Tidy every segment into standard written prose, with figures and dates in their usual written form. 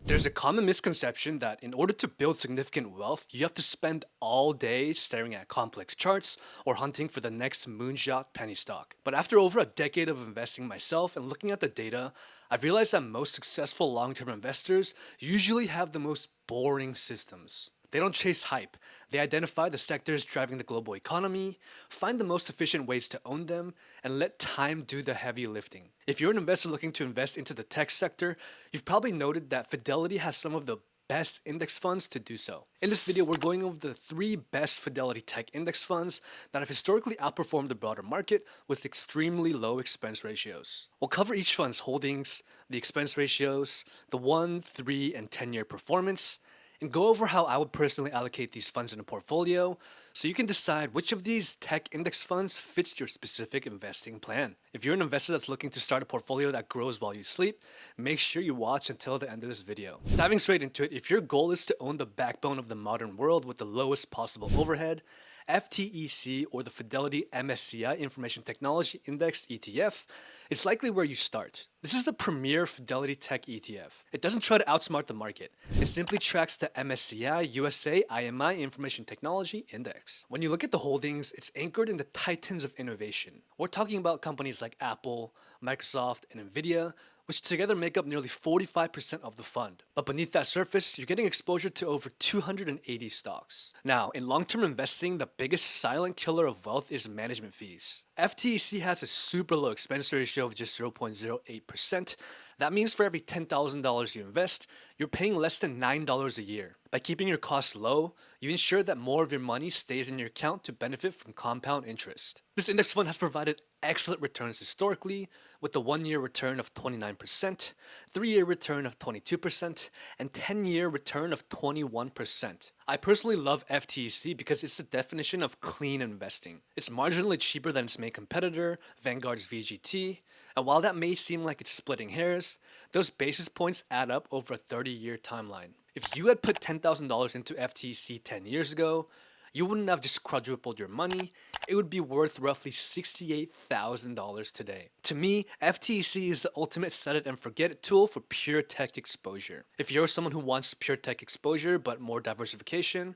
There's a common misconception that in order to build significant wealth, you have to spend all day staring at complex charts or hunting for the next moonshot penny stock. But after over a decade of investing myself and looking at the data, I've realized that most successful long-term investors usually have the most boring systems. They don't chase hype. They identify the sectors driving the global economy, find the most efficient ways to own them, and let time do the heavy lifting. If you're an investor looking to invest into the tech sector, you've probably noted that Fidelity has some of the best index funds to do so. In this video, we're going over the 3 best Fidelity Tech index funds that have historically outperformed the broader market with extremely low expense ratios. We'll cover each fund's holdings, the expense ratios, the 1, 3, and 10-year performance, and go over how I would personally allocate these funds in a portfolio so you can decide which of these tech index funds fits your specific investing plan. If you're an investor that's looking to start a portfolio that grows while you sleep, make sure you watch until the end of this video. Diving straight into it, if your goal is to own the backbone of the modern world with the lowest possible overhead, FTEC, or the Fidelity MSCI Information Technology Index ETF, is likely where you start. This is the premier Fidelity Tech ETF. It doesn't try to outsmart the market. It simply tracks the MSCI USA IMI Information Technology Index. When you look at the holdings, it's anchored in the titans of innovation. We're talking about companies like Apple, Microsoft, and Nvidia, which together make up nearly 45% of the fund. But beneath that surface, you're getting exposure to over 280 stocks. Now, in long-term investing, the biggest silent killer of wealth is management fees. FTEC has a super low expense ratio of just 0.08%. That means for every $10,000 you invest, you're paying less than $9 a year. By keeping your costs low, you ensure that more of your money stays in your account to benefit from compound interest. This index fund has provided excellent returns historically, with a 1-year return of 29%, 3-year return of 22%, and 10-year return of 21%. I personally love FTEC because it's the definition of clean investing. It's marginally cheaper than its main competitor, Vanguard's VGT, and while that may seem like it's splitting hairs, those basis points add up over a 30-year timeline. If you had put $10,000 into FTC 10 years ago, you wouldn't have just quadrupled your money, it would be worth roughly $68,000 today. To me, FTC is the ultimate set it and forget it tool for pure tech exposure. If you're someone who wants pure tech exposure but more diversification,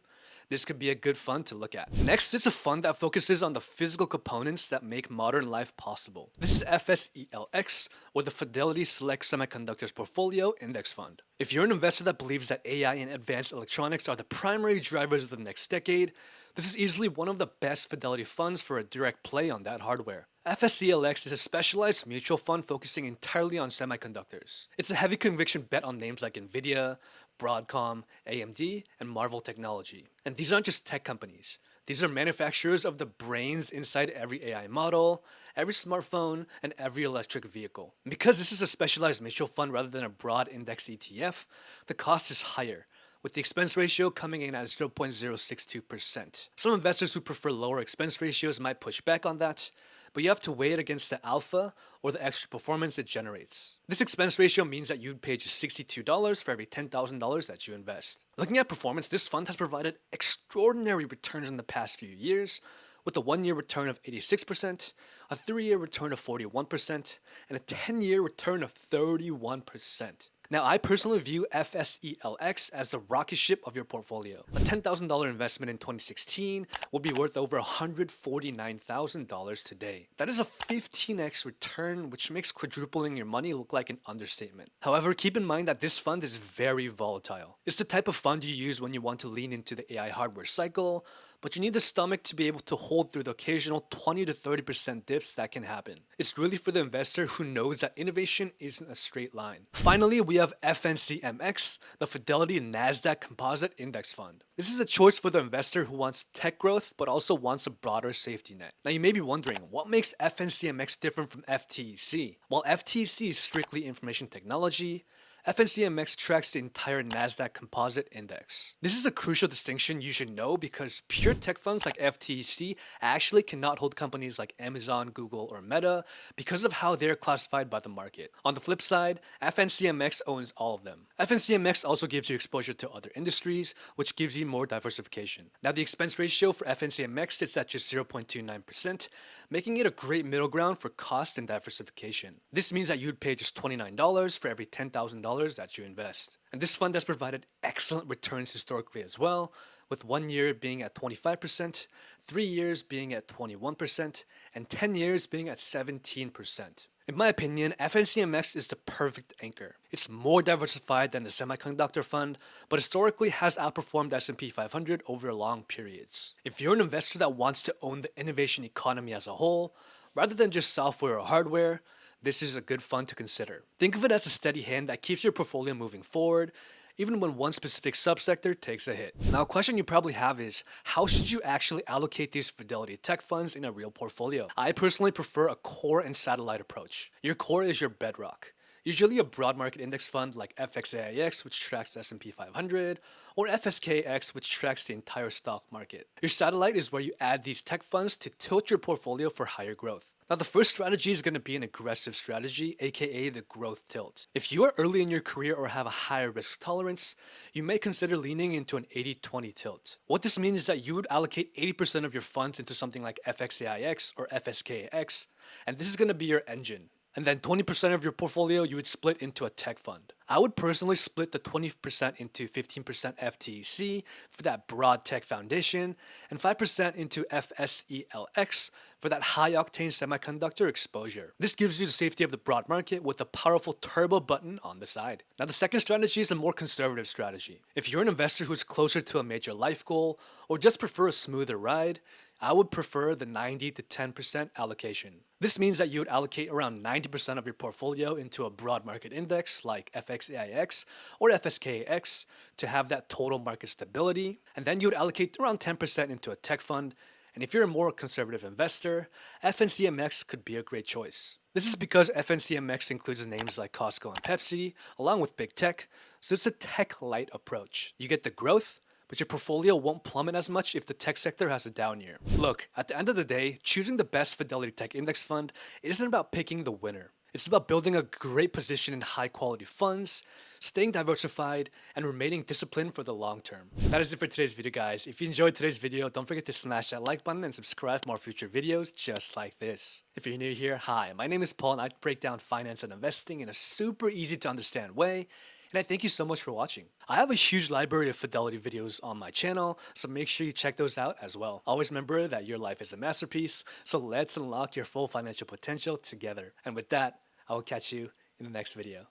this could be a good fund to look at. Next is a fund that focuses on the physical components that make modern life possible. This is FSELX, or the Fidelity Select Semiconductors Portfolio Index Fund. If you're an investor that believes that AI and advanced electronics are the primary drivers of the next decade, this is easily one of the best Fidelity funds for a direct play on that hardware. FSELX is a specialized mutual fund focusing entirely on semiconductors. It's a heavy conviction bet on names like Nvidia, Broadcom, AMD, and Marvell Technology. And these aren't just tech companies. These are manufacturers of the brains inside every AI model, every smartphone, and every electric vehicle. Because this is a specialized mutual fund rather than a broad index ETF, the cost is higher, with the expense ratio coming in at 0.062%. Some investors who prefer lower expense ratios might push back on that, but you have to weigh it against the alpha or the extra performance it generates. This expense ratio means that you'd pay just $62 for every $10,000 that you invest. Looking at performance, this fund has provided extraordinary returns in the past few years, with a 1-year return of 86%, a 3-year return of 41%, and a 10-year return of 31%. Now, I personally view FSELX as the rocket ship of your portfolio. A $10,000 investment in 2016 will be worth over $149,000 today. That is a 15x return, which makes quadrupling your money look like an understatement. However, keep in mind that this fund is very volatile. It's the type of fund you use when you want to lean into the AI hardware cycle, but you need the stomach to be able to hold through the occasional 20 to 30% dips that can happen. It's really for the investor who knows that innovation isn't a straight line. Finally, we have FNCMX, the Fidelity Nasdaq Composite Index Fund. This is a choice for the investor who wants tech growth but also wants a broader safety net. Now you may be wondering, what makes FNCMX different from FTEC? While FTEC is strictly information technology, FNCMX tracks the entire Nasdaq Composite Index. This is a crucial distinction you should know because pure tech funds like FTEC actually cannot hold companies like Amazon, Google, or Meta because of how they're classified by the market. On the flip side, FNCMX owns all of them. FNCMX also gives you exposure to other industries, which gives you more diversification. Now the expense ratio for FNCMX sits at just 0.29%, making it a great middle ground for cost and diversification. This means that you'd pay just $29 for every $10,000 that you invest. And this fund has provided excellent returns historically as well, with 1 year being at 25%, 3 years being at 21%, and 10 years being at 17%. In my opinion, FNCMX is the perfect anchor. It's more diversified than the Semiconductor fund, but historically has outperformed S&P 500 over long periods. If you're an investor that wants to own the innovation economy as a whole, rather than just software or hardware, this is a good fund to consider. Think of it as a steady hand that keeps your portfolio moving forward, even when one specific subsector takes a hit. Now, a question you probably have is, how should you actually allocate these Fidelity Tech funds in a real portfolio? I personally prefer a core and satellite approach. Your core is your bedrock. Usually a broad market index fund like FSELX, which tracks the S&P 500, or FSKX, which tracks the entire stock market. Your satellite is where you add these tech funds to tilt your portfolio for higher growth. Now, the first strategy is going to be an aggressive strategy, aka the growth tilt. If you are early in your career or have a higher risk tolerance, you may consider leaning into an 80-20 tilt. What this means is that you would allocate 80% of your funds into something like FXAIX or FSKX, and this is going to be your engine. And then 20% of your portfolio you would split into a tech fund. I would personally split the 20% into 15% FTEC for that broad tech foundation, and 5% into FSELX for that high octane semiconductor exposure. This gives you the safety of the broad market with a powerful turbo button on the side. Now, the second strategy is a more conservative strategy. If you're an investor who's closer to a major life goal or just prefer a smoother ride, I would prefer the 90 to 10% allocation. This means that you would allocate around 90% of your portfolio into a broad market index like FXAIX or FSKX to have that total market stability. And then you would allocate around 10% into a tech fund. And if you're a more conservative investor, FNCMX could be a great choice. This is because FNCMX includes names like Costco and Pepsi, along with big tech, so it's a tech-light approach. You get the growth, but your portfolio won't plummet as much if the tech sector has a down year. Look, at the end of the day, choosing the best Fidelity Tech Index fund isn't about picking the winner. It's about building a great position in high quality funds, staying diversified, and remaining disciplined for the long term. That is it for today's video, guys. If you enjoyed today's video, don't forget to smash that like button and subscribe for more future videos just like this. If you're new here, hi, my name is Paul and I break down finance and investing in a super easy to understand way. And I thank you so much for watching. I have a huge library of Fidelity videos on my channel, so make sure you check those out as well. Always remember that your life is a masterpiece, so let's unlock your full financial potential together. And with that, I will catch you in the next video.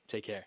Take care.